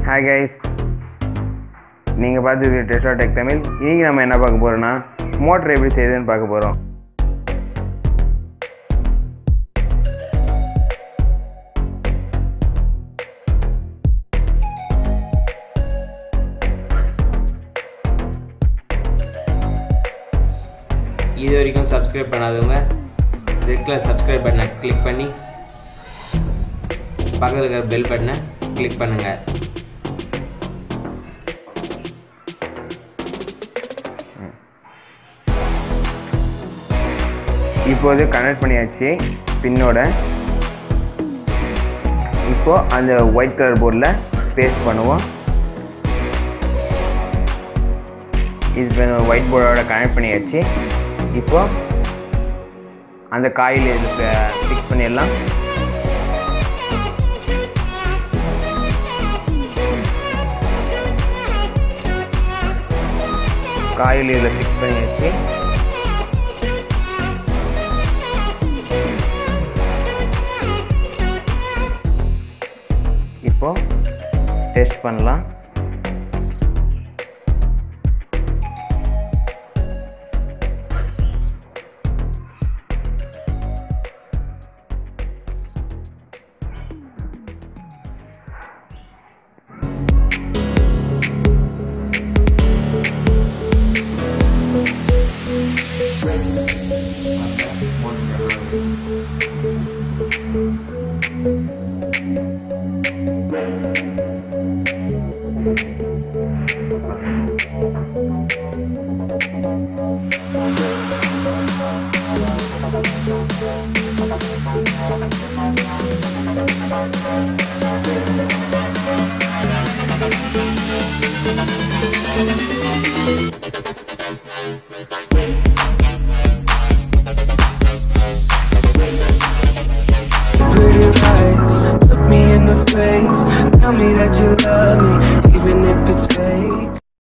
Hi guys, நீங்கள் பார்த்துட்டு Tesla tech Tamil. இன்றைக்கி நம்ம என்ன பார்க்க போகிறோன்னா மோட்டர் எப்படி செய்யுதுன்னு பார்க்க போகிறோம். இது வரைக்கும் சப்ஸ்கிரைப் பண்ணாதவங்க ரெட் கலர் சப்ஸ்கிரைப் பட்டனை கிளிக் பண்ணி பக்கத்தில் இருக்கிற பெல் பட்டனை கிளிக் பண்ணுங்கள். இப்போது கனெக்ட் பண்ணியாச்சு பின்னோட. இப்போது அந்த ஒயிட் கலர் போர்டில் பேஸ்ட் பண்ணுவோம். இது ஒயிட் போர்டோட கனெக்ட் பண்ணியாச்சு. இப்போது அந்த காயில் இதுக்கு ஃபிக்ஸ் பண்ணிடலாம். காயில் இதில் ஃபிக்ஸ் பண்ணியாச்சு. இப்போ டெஸ்ட் பண்ணலாம்.